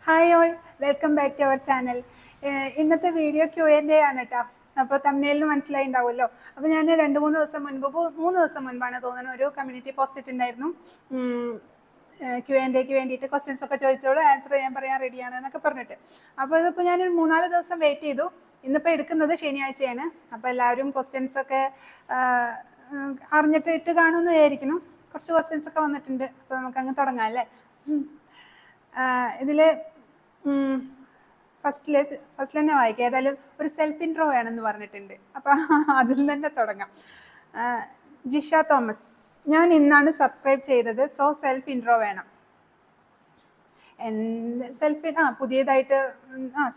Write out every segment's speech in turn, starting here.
Hi all, welcome back to our channel. ഇന്നത്തെ video Q&A ആണ് കേട്ടോ. അപ്പോൾ തമ്മിലിന് മനസ്സിലായിണ്ടാവുമല്ലോ. അപ്പോൾ ഞാൻ 2-3 ദിവസം മുൻപ് 3 ദിവസം മുൻപാണ് തോന്നുന്നത് ഒരു കമ്മ്യൂണിറ്റി പോസ്റ്റ് ഇട്ടുണ്ടായിരുന്നു. Q&Aക്ക് വേണ്ടിയിട്ട് ക്വസ്റ്റ്യൻസ് ഒക്കെ ചോദിച്ചോളൂ, ആൻസർ ചെയ്യാൻ പറയാൻ റെഡിയാണ് എന്നൊക്കെ പറഞ്ഞിട്ട്. അപ്പോൾ ഇതിപ്പോൾ ഞാനൊരു 3-4 ദിവസം വെയിറ്റ് ചെയ്തു. ഇന്നിപ്പോൾ എടുക്കുന്നത് ശനിയാഴ്ചയാണ്. അപ്പോൾ എല്ലാവരും ക്വസ്റ്റ്യൻസ് ഒക്കെ അറിഞ്ഞിട്ട് ഇട്ട് കാണുമെന്ന് വിചാരിക്കണം. കുറച്ച് ക്വസ്റ്റ്യൻസ് ഒക്കെ വന്നിട്ടുണ്ട്. അപ്പോൾ നമുക്കങ്ങ് തുടങ്ങാം അല്ലേ. ഇതിൽ ഫസ്റ്റിൽ തന്നെ വായിക്കാം. ഏതായാലും ഒരു സെൽഫ് ഇൻട്രോ വേണമെന്ന് പറഞ്ഞിട്ടുണ്ട്. അപ്പം അതിൽ തന്നെ തുടങ്ങാം. ജിഷ തോമസ്, ഞാൻ ഇന്നാണ് സബ്സ്ക്രൈബ് ചെയ്തത്, സോ സെൽഫ് ഇൻട്രോ വേണം. പുതിയതായിട്ട്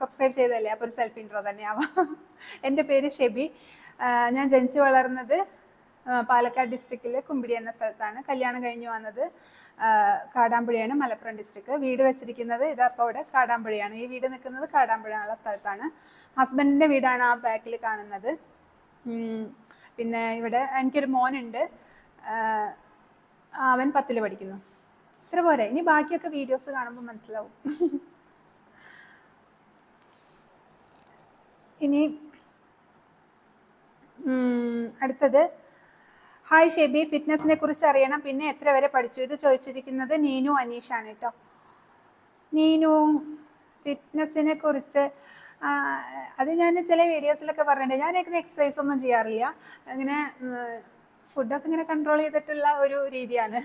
സബ്സ്ക്രൈബ് ചെയ്തതല്ലേ, അപ്പോൾ ഒരു സെൽഫ് ഇൻട്രോ തന്നെയാവാം. എൻ്റെ പേര് ഷെബി. ഞാൻ ജനിച്ചു വളർന്നത് പാലക്കാട് ഡിസ്ട്രിക്റ്റിലെ കുമ്പിടി എന്ന സ്ഥലത്താണ്. കല്യാണം കഴിഞ്ഞ് വന്നത് കാടാമ്പുഴയാണ്, മലപ്പുറം ഡിസ്ട്രിക്ട്. വീട് വെച്ചിരിക്കുന്നത് ഇതപ്പോൾ ഇവിടെ കാടാമ്പുഴയാണ്. ഈ വീട് നിൽക്കുന്നത് കാടാമ്പുഴ എന്നുള്ള സ്ഥലത്താണ്. ഹസ്ബൻഡിൻ്റെ വീടാണ് ആ ബാക്കിൽ കാണുന്നത്. പിന്നെ ഇവിടെ എനിക്കൊരു മോനുണ്ട്, അവൻ 10ൽ പഠിക്കുന്നു. ഇത്ര പോരെ, ഇനി ബാക്കിയൊക്കെ വീഡിയോസ് കാണുമ്പോൾ മനസ്സിലാവും. ഇനി അടുത്തത്, ഹായ് ഷെബി, ഫിറ്റ്നസിനെ കുറിച്ച് അറിയണം, പിന്നെ എത്ര വരെ പഠിച്ചു? ഇത് ചോദിച്ചിരിക്കുന്നത് നീനു അനീഷാണ് കേട്ടോ. നീനു, ഫിറ്റ്നസിനെ കുറിച്ച് അത് ഞാൻ ചില വീഡിയോസിലൊക്കെ പറഞ്ഞിട്ടുണ്ട്. ഞാനങ്ങനെ എക്സസൈസ് ഒന്നും ചെയ്യാറില്ല. അങ്ങനെ ഫുഡൊക്കെ ഇങ്ങനെ കൺട്രോൾ ചെയ്തിട്ടുള്ള ഒരു രീതിയാണ്.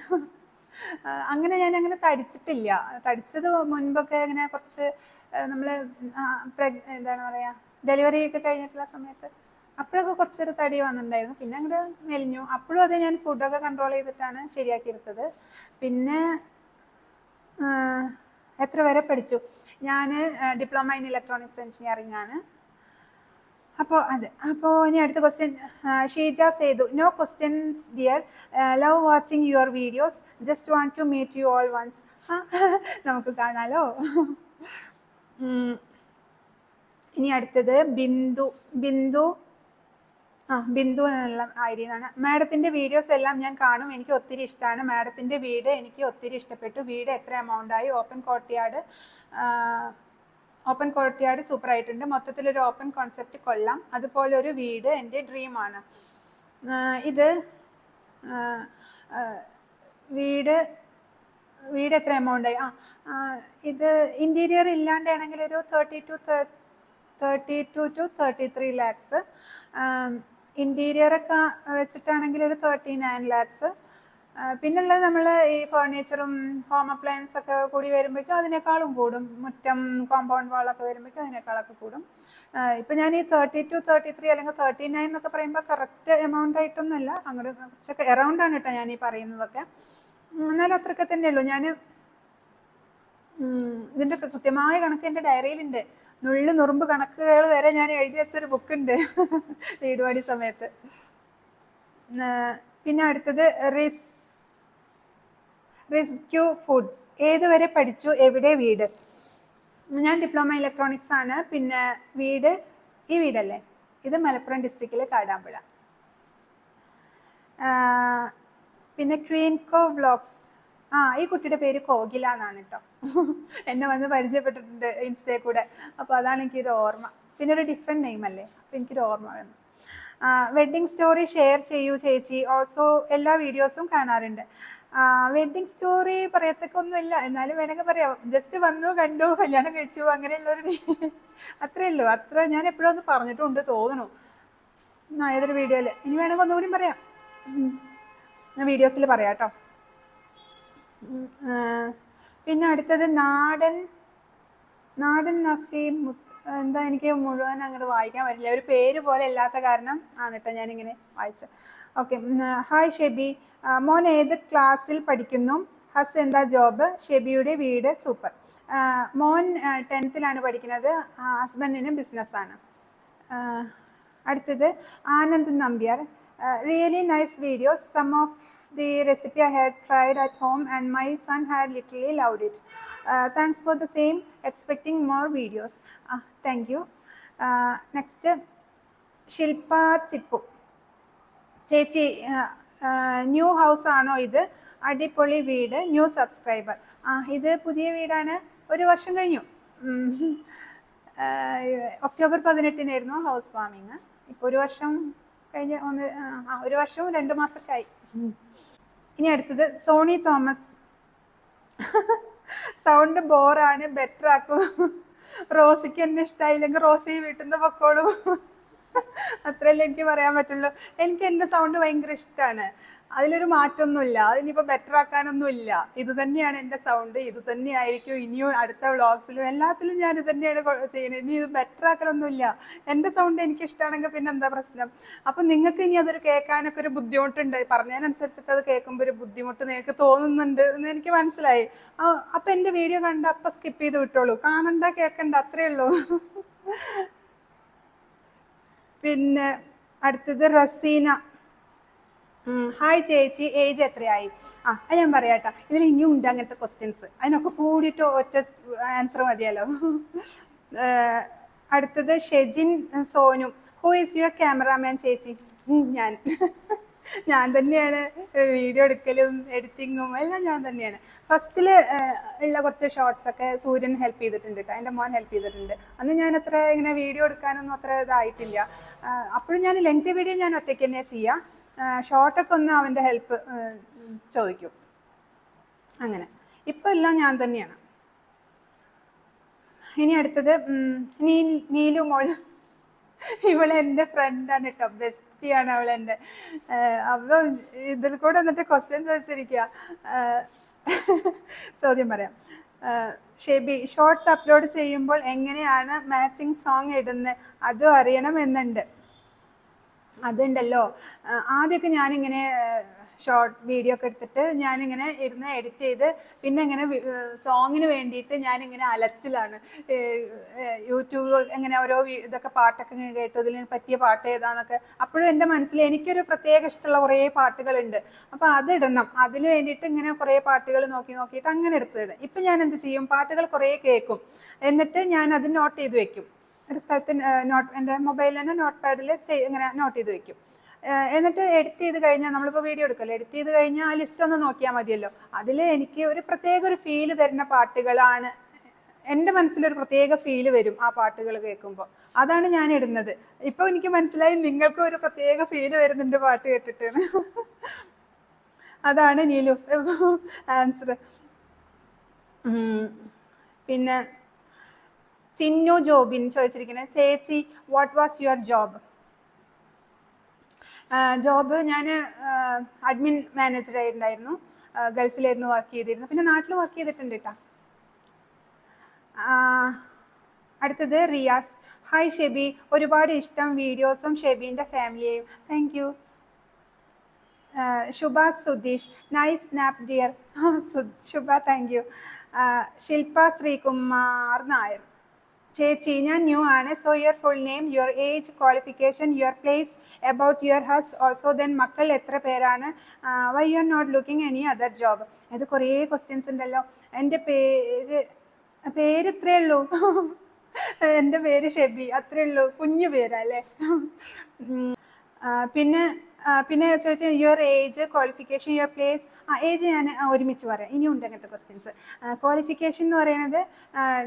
അങ്ങനെ ഞാനങ്ങനെ തടിച്ചിട്ടില്ല. തടിച്ചത് മുൻപൊക്കെ ഇങ്ങനെ കുറച്ച് നമ്മൾ എന്താണ് പറയുക, ഡെലിവറി ഒക്കെ കഴിഞ്ഞിട്ടുള്ള സമയത്ത് അപ്പോഴൊക്കെ കുറച്ചൊരു തടി വന്നിട്ടുണ്ടായിരുന്നു. പിന്നെ അങ്ങോട്ട് മെലിഞ്ഞു. അപ്പോഴും അത് ഞാൻ ഫുഡൊക്കെ കൺട്രോൾ ചെയ്തിട്ടാണ് ശരിയാക്കിയെടുത്തത്. പിന്നെ എത്ര വരെ പഠിച്ചു? ഞാൻ ഡിപ്ലോമ ഇൻ ഇലക്ട്രോണിക്സ് എഞ്ചിനീയറിംഗ് ആണ്. അപ്പോൾ ഇനി അടുത്ത question, Sheeja Sethu, no questions dear, love watching your videos, just want to meet you all once. നമുക്ക് കാണാലോ. ഇനി അടുത്തത് ബിന്ദു എന്നുള്ള ഐഡിയ എന്നാണ്. മാഡത്തിൻ്റെ വീഡിയോസ് എല്ലാം ഞാൻ കാണും, എനിക്ക് ഒത്തിരി ഇഷ്ടമാണ്. മാഡത്തിൻ്റെ വീട് എനിക്ക് ഒത്തിരി ഇഷ്ടപ്പെട്ടു. വീട് എത്ര എമൗണ്ടായി? ഓപ്പൺ കോർട്ട്യാർഡ് സൂപ്പർ ആയിട്ടുണ്ട്. മൊത്തത്തിലൊരു ഓപ്പൺ കോൺസെപ്റ്റ് കൊള്ളാം. അതുപോലെ ഒരു വീട് എൻ്റെ ഡ്രീമാണ്. ഇത് വീട് എത്ര എമൗണ്ടായി? ഇത് ഇൻറ്റീരിയർ ഇല്ലാണ്ടാണെങ്കിൽ ഒരു 32 to 33 lakhs. ഇൻറ്റീരിയറൊക്കെ വെച്ചിട്ടാണെങ്കിൽ ഒരു 39 lakhs. പിന്നുള്ളത് നമ്മൾ ഈ ഫർണിച്ചറും ഹോം അപ്ലയൻസ് ഒക്കെ കൂടി വരുമ്പോഴേക്കും അതിനേക്കാളും കൂടും. മുറ്റം, കോമ്പൗണ്ട് വാളൊക്കെ വരുമ്പോഴേക്കും അതിനേക്കാളൊക്കെ കൂടും. ഇപ്പം ഞാൻ ഈ 32, 33 അല്ലെങ്കിൽ 39 എന്നൊക്കെ പറയുമ്പോൾ കറക്റ്റ് എമൗണ്ട് ആയിട്ടൊന്നുമല്ല, അങ്ങോട്ട് കുറച്ചൊക്കെ എറൗണ്ടാണ് കേട്ടോ ഞാൻ ഈ പറയുന്നതൊക്കെ. എന്നാലും അത്രയൊക്കെ തന്നെയുള്ളൂ. ഞാൻ ഇതിൻ്റെ കൃത്യമായ കണക്ക് എൻ്റെ ഡയറിയിലുണ്ട്. നുറുമ്പ് കണക്കുകൾ വരെ ഞാൻ എഴുതി വെച്ചൊരു ബുക്കുണ്ട് വീട് പണി സമയത്ത്. പിന്നെ അടുത്തത് റിസ്ക്യൂ ഫുഡ്സ്, ഏതുവരെ പഠിച്ചു, എവിടെ വീട്? ഞാൻ ഡിപ്ലോമ ഇലക്ട്രോണിക്സ് ആണ്. പിന്നെ വീട് ഈ വീടല്ലേ, ഇത് മലപ്പുറം ഡിസ്ട്രിക്റ്റിലെ കാടാമ്പുഴ. പിന്നെ ക്വീൻകോ വ്ളോഗ്സ്, ഈ കുട്ടിയുടെ പേര് കോകില എന്നാണ് കേട്ടോ. എന്നെ വന്ന് പരിചയപ്പെട്ടിട്ടുണ്ട് ഇൻസ്റ്റയിൽ കൂടെ, അപ്പോൾ അതാണ് എനിക്കൊരു ഓർമ്മ. പിന്നെ ഒരു ഡിഫറെൻറ്റ് നെയിം അല്ലേ, അപ്പോൾ എനിക്കൊരു ഓർമ്മ വന്നു. വെഡ്ഡിങ് സ്റ്റോറി ഷെയർ ചെയ്യൂ ചേച്ചി, ഓൾസോ എല്ലാ വീഡിയോസും കാണാറുണ്ട്. വെഡ്ഡിങ് സ്റ്റോറി പറയത്തൊക്കൊന്നുമില്ല, എന്നാലും വേണമെങ്കിൽ പറയാം. ജസ്റ്റ് വന്നു, കണ്ടു, കല്യാണം കഴിച്ചു, അങ്ങനെയുള്ളൊരു അത്രേ ഉള്ളൂ. അത്ര ഞാൻ എപ്പോഴും ഒന്ന് പറഞ്ഞിട്ടുണ്ട് തോന്നുന്നു ഏതൊരു വീഡിയോയിൽ. ഇനി വേണമെങ്കിൽ ഒന്നുകൂടി പറയാം, ഞാൻ വീഡിയോസിൽ പറയാം കേട്ടോ. പിന്നെ അടുത്തത് നാടൻ നഫീം, എന്താ എനിക്ക് മുഴുവൻ അങ്ങോട്ട് വായിക്കാൻ പറ്റില്ല, ഒരു പേര് പോലെ അല്ലാത്ത കാരണം ആണ് കേട്ടോ ഞാനിങ്ങനെ വായിച്ചത്. ഓക്കെ. ഹായ് ഷെബി, മോൻ ഏത് ക്ലാസ്സിൽ പഠിക്കുന്നു? ഹസ് എന്താ ജോബ്? ഷെബിയുടെ വീട് സൂപ്പർ. മോൻ 10th പഠിക്കുന്നത്. ഹസ്ബൻഡിന് ബിസിനസ്സാണ്. അടുത്തത് Anand Nambiar, really nice videos, some of the recipe I had tried at home and my son had literally loved it. Thanks for the same, expecting more videos. Thank you. Next, Shilpa Chippu, ചേച്ചി new house ആണോ ഇത്? അടിപൊളി വീട്, new subscriber. ഇത് പുതിയ വീടാണ്, 1 വർഷം കഴിഞ്ഞു. ഒക്ടോബർ 18-നായിരുന്നു ഹൗസ് വാമിങ്. ഇപ്പോൾ 1 വർഷം കഴിഞ്ഞ് 1 വർഷവും 2 മാസമൊക്കെ ആയി. ഇനി അടുത്തത് സോണി തോമസ്. സൗണ്ട് ബോറാണ്, ബെറ്റർ ആക്കും. റോസിക്ക് എന്നെ ഇഷ്ടമായില്ലെങ്കിൽ റോസി വീട്ടിൽ നിന്ന് പൊക്കോളൂ. അത്രയല്ലേ എനിക്ക് പറയാൻ പറ്റുള്ളൂ. എനിക്ക് എൻ്റെ സൗണ്ട് ഭയങ്കര ഇഷ്ടമാണ്, അതിലൊരു മാറ്റമൊന്നുമില്ല. അതിനിപ്പോൾ ബെറ്റർ ആക്കാനൊന്നുമില്ല. ഇത് തന്നെയാണ് എൻ്റെ സൗണ്ട്, ഇത് തന്നെയായിരിക്കും ഇനിയും അടുത്ത വ്ളോഗ്സിലും എല്ലാത്തിലും ഞാൻ ഇത് തന്നെയാണ് ചെയ്യുന്നത്. ഇനി ഇത് ബെറ്റർ ആക്കലൊന്നുമില്ല. എൻ്റെ സൗണ്ട് എനിക്ക് ഇഷ്ടമാണെങ്കിൽ പിന്നെ എന്താ പ്രശ്നം? അപ്പം നിങ്ങൾക്ക് ഇനി അതൊരു കേൾക്കാനൊക്കെ ഒരു ബുദ്ധിമുട്ടുണ്ട്, പറഞ്ഞതിനനുസരിച്ചിട്ട് അത് കേൾക്കുമ്പോൾ ഒരു ബുദ്ധിമുട്ട് നിങ്ങൾക്ക് തോന്നുന്നുണ്ട് എന്ന് എനിക്ക് മനസ്സിലായി. അപ്പം എൻ്റെ വീഡിയോ കണ്ട് അപ്പം സ്കിപ്പ് ചെയ്ത് വിട്ടോളൂ, കാണണ്ട കേൾക്കണ്ട, അത്രയേ ഉള്ളൂ. പിന്നെ അടുത്തത് റസീന. ഹായ് ചേച്ചി, ഏജ് എത്രയായി? അത് ഞാൻ പറയാട്ടോ, ഇതിൽ ഇനിയും ഉണ്ട് അങ്ങനത്തെ ക്വസ്റ്റ്യൻസ്, അതിനൊക്കെ കൂടിയിട്ട് ഒറ്റ ആൻസർ മതിയല്ലോ. അടുത്തത് Shejin Sonu. Who is your cameraman? ചേച്ചി, ഞാൻ തന്നെയാണ്. വീഡിയോ എടുക്കലും എഡിറ്റിങ്ങും എല്ലാം ഞാൻ തന്നെയാണ്. ഫസ്റ്റിൽ ഉള്ള കുറച്ച് ഷോർട്സൊക്കെ സൂര്യൻ ഹെൽപ്പ് ചെയ്തിട്ടുണ്ട് കേട്ടോ, എൻ്റെ മോൻ ഹെൽപ്പ് ചെയ്തിട്ടുണ്ട്. അന്ന് ഞാൻ അത്ര ഇങ്ങനെ വീഡിയോ എടുക്കാനൊന്നും അത്ര ഇതായിട്ടില്ല. അപ്പോഴും ഞാൻ ലെങ്ത് വീഡിയോ ഞാൻ ഒറ്റയ്ക്ക് തന്നെയാണ് ചെയ്യുക. ഷോർട്ടൊക്കെ ഒന്ന് അവൻ്റെ ഹെൽപ്പ് ചോദിക്കും. അങ്ങനെ ഇപ്പം എല്ലാം ഞാൻ തന്നെയാണ്. ഇനി അടുത്തത് നീലു മോൾ. ഇവളെ എൻ്റെ ഫ്രണ്ടാണ് കേട്ടോ, ബെസ്റ്റിയാണ് അവളെൻ്റെ. അപ്പം ഇതിൽ കൂടെ എന്നിട്ട് ക്വസ്റ്റ്യൻ ചോദിച്ചിരിക്കുക. ചോദ്യം പറയാം. ഷെബി, ഷോർട്സ് അപ്ലോഡ് ചെയ്യുമ്പോൾ എങ്ങനെയാണ് മാച്ചിങ് സോങ് ഇടുന്നത്? അതും അറിയണമെന്നുണ്ട്. അതുണ്ടല്ലോ, ആദ്യമൊക്കെ ഞാനിങ്ങനെ ഷോർട്ട് വീഡിയോ ഒക്കെ എടുത്തിട്ട് ഞാനിങ്ങനെ ഇരുന്ന് എഡിറ്റ് ചെയ്ത് പിന്നെ ഇങ്ങനെ സോങ്ങിന് വേണ്ടിയിട്ട് ഞാനിങ്ങനെ അലച്ചിലാണ്. യൂട്യൂബ് ഇങ്ങനെ ഓരോ ഇതൊക്കെ പാട്ടൊക്കെ ഇങ്ങനെ കേട്ടു, ഇതിന് പറ്റിയ പാട്ട് ഏതാന്നൊക്കെ. അപ്പോഴും എൻ്റെ മനസ്സിൽ എനിക്കൊരു പ്രത്യേക ഇഷ്ടമുള്ള കുറേ പാട്ടുകളുണ്ട്, അപ്പോൾ അതിടണം. അതിന് വേണ്ടിയിട്ട് ഇങ്ങനെ കുറേ പാട്ടുകൾ നോക്കിയിട്ട് അങ്ങനെ എടുത്തിടും. ഇപ്പം ഞാൻ എന്ത് ചെയ്യും, പാട്ടുകൾ കുറേ കേൾക്കും, എന്നിട്ട് ഞാൻ അത് നോട്ട് ചെയ്ത് വെക്കും. ഒരു സ്ഥലത്ത് എൻ്റെ മൊബൈലിൽ തന്നെ നോട്ട് പാഡിൽ ഇങ്ങനെ നോട്ട് ചെയ്ത് വെക്കും. എന്നിട്ട് എഡിറ്റ് ചെയ്ത് കഴിഞ്ഞാൽ, നമ്മളിപ്പോൾ വീഡിയോ എടുക്കുമല്ലോ, എഡിറ്റ് ചെയ്ത് കഴിഞ്ഞാൽ ആ ലിസ്റ്റ് ഒന്ന് നോക്കിയാൽ മതിയല്ലോ. അതിൽ എനിക്ക് ഒരു പ്രത്യേക ഒരു ഫീല് തരുന്ന പാട്ടുകളാണ്, എൻ്റെ മനസ്സിലൊരു പ്രത്യേക ഫീല് വരും ആ പാട്ടുകൾ കേൾക്കുമ്പോൾ. അതാണ് ഞാൻ ഇടുന്നത്. ഇപ്പോൾ എനിക്ക് മനസ്സിലായി നിങ്ങൾക്കും ഒരു പ്രത്യേക ഫീല് വരുന്നുണ്ട് പാട്ട് കേട്ടിട്ട്. അതാണ് നീലു ആൻസർ. പിന്നെ ചിന്നു ജോബിൻ ചോദിച്ചിരിക്കുന്നത്, ചേച്ചി what was your job? Job ഞാൻ അഡ്മിൻ മാനേജറായിട്ടുണ്ടായിരുന്നു. ഗൾഫിലായിരുന്നു വർക്ക് ചെയ്തിരുന്നു, പിന്നെ നാട്ടിൽ വർക്ക് ചെയ്തിട്ടുണ്ട് കേട്ടോ. അടുത്തത് റിയാസ്. ഹായ് ഷെബി, ഒരുപാട് ഇഷ്ടം വീഡിയോസും ഷെബീൻ്റെ ഫാമിലിയെയും. Thank you. Shubha Sudheesh, nice snap dear. Shubha, thank you. Shilpa Sreekumar Nair. ചേച്ചി, ഞാൻ ന്യൂ ആണ്. So your full name, your age, qualification, your place, about your house also, then മക്കൾ എത്ര പേരാണ്, why you are not looking any other job? ഇത് കുറേ ക്വസ്റ്റ്യൻസ് ഉണ്ടല്ലോ. എൻ്റെ പേര് ഇത്രയേ ഉള്ളൂ. എൻ്റെ പേര് ഷെബി, അത്രയേ ഉള്ളൂ, കുഞ്ഞു പേരല്ലേ. പിന്നെ ചോദിച്ചാൽ your age, qualification, your place. Age ഞാൻ ഒരുമിച്ച് പറയാം, ഇനിയുണ്ട് അങ്ങനത്തെ ക്വസ്റ്റ്യൻസ്. ക്വാളിഫിക്കേഷൻ എന്ന് പറയുന്നത്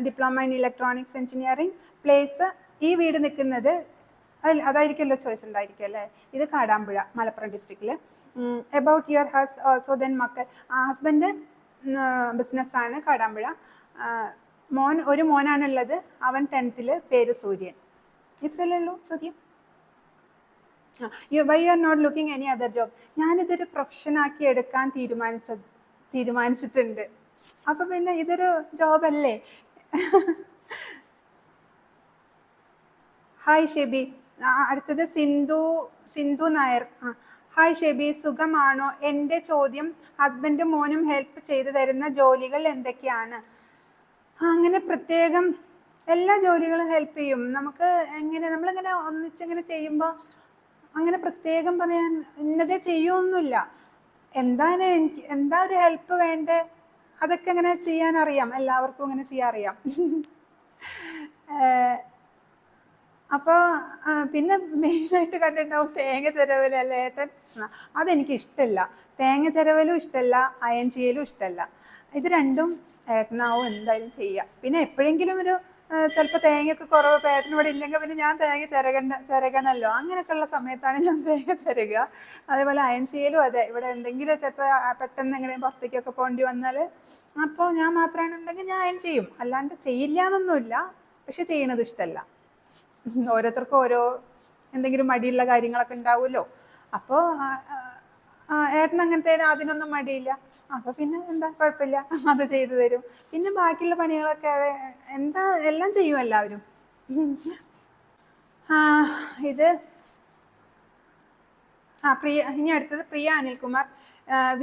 diploma in electronics engineering. Place, ഈ വീട് നിൽക്കുന്നത് അതായിരിക്കുമല്ലോ ചോദിച്ചിട്ടുണ്ടായിരിക്കും അല്ലേ. ഇത് കാടാമ്പുഴ, മലപ്പുറം ഡിസ്ട്രിക്റ്റിൽ. About your house also, then മക്കൾ. ഹസ്ബൻഡ് ബിസിനസ്സാണ്, കാടാമ്പുഴ. ഒരു മോനാണുള്ളത്, അവൻ 10th, പേര് സൂര്യൻ. ഇത്രയല്ലേ ഉള്ളൂ ചോദ്യം. Why you are not looking any other job? ഞാനിതൊരു പ്രൊഫഷനാക്കി എടുക്കാൻ തീരുമാനിച്ചിട്ടുണ്ട്. അപ്പം പിന്നെ ഇതൊരു ജോബല്ലേ. ഹായ് ഷെബി. അടുത്തത് സിന്ധു നായർ. ഹായ് ഷെബി, സുഖമാണോ? എൻ്റെ ചോദ്യം, ഹസ്ബൻഡും മോനും ഹെൽപ്പ് ചെയ്തു തരുന്ന ജോലികൾ എന്തൊക്കെയാണ്? അങ്ങനെ പ്രത്യേകം എല്ലാ ജോലികളും ഹെൽപ്പ് ചെയ്യും. നമുക്ക് നമ്മളിങ്ങനെ ഒന്നിച്ചിങ്ങനെ ചെയ്യുമ്പോൾ അങ്ങനെ പ്രത്യേകം പറയാൻ ഇന്നതേ ചെയ്യൊന്നുമില്ല. എന്താ ഒരു ഹെൽപ്പ് വേണ്ടേ, അതൊക്കെ അങ്ങനെ ചെയ്യാൻ അറിയാം, എല്ലാവർക്കും അങ്ങനെ ചെയ്യാൻ അറിയാം. അപ്പോൾ പിന്നെ മെയിനായിട്ട് കണ്ടിട്ടുണ്ടാവും തേങ്ങ ചിരവലല്ലേ ഏട്ടൻ. അതെനിക്ക് ഇഷ്ടമല്ല. തേങ്ങ ചിരവലും ഇഷ്ടമല്ല, അയൺ ചെയ്യലും ഇഷ്ടമല്ല. ഇത് രണ്ടും ഏട്ടനാവും എന്തായാലും ചെയ്യുക. പിന്നെ എപ്പോഴെങ്കിലും ഒരു ചിലപ്പോൾ തേങ്ങയൊക്കെ കുറവ് ഏട്ടൻ ഇവിടെ ഇല്ലെങ്കിൽ പിന്നെ ഞാൻ തേങ്ങ ചിരകണമല്ലോ, അങ്ങനെയൊക്കെയുള്ള സമയത്താണ് ഞാൻ തേങ്ങ ചിരകുക. അതേപോലെ അയൺ ചെയ്യലും അതെ, ഇവിടെ എന്തെങ്കിലും ചിലപ്പോൾ പെട്ടെന്ന് എങ്ങനെയും പുറത്തേക്കൊക്കെ പോകേണ്ടി വന്നാൽ അപ്പോൾ ഞാൻ മാത്രമാണെന്നുണ്ടെങ്കിൽ ഞാൻ അയൺ ചെയ്യും, അല്ലാണ്ട് ചെയ്യില്ല എന്നൊന്നുമില്ല, പക്ഷെ ചെയ്യണത് ഇഷ്ടമല്ല. ഓരോരുത്തർക്കും ഓരോ എന്തെങ്കിലും മടിയുള്ള കാര്യങ്ങളൊക്കെ ഉണ്ടാവുമല്ലോ. അപ്പോൾ ഏട്ടൻ അങ്ങനത്തെ അതിനൊന്നും മടിയില്ല, അപ്പോൾ പിന്നെ എന്താ കുഴപ്പമില്ല, അത് ചെയ്തു തരും. പിന്നെ ബാക്കിയുള്ള പണികളൊക്കെ എന്താ എല്ലാം ചെയ്യും എല്ലാവരും. ഇത് പ്രിയ, ഇനി അടുത്തത് പ്രിയ അനിൽകുമാർ.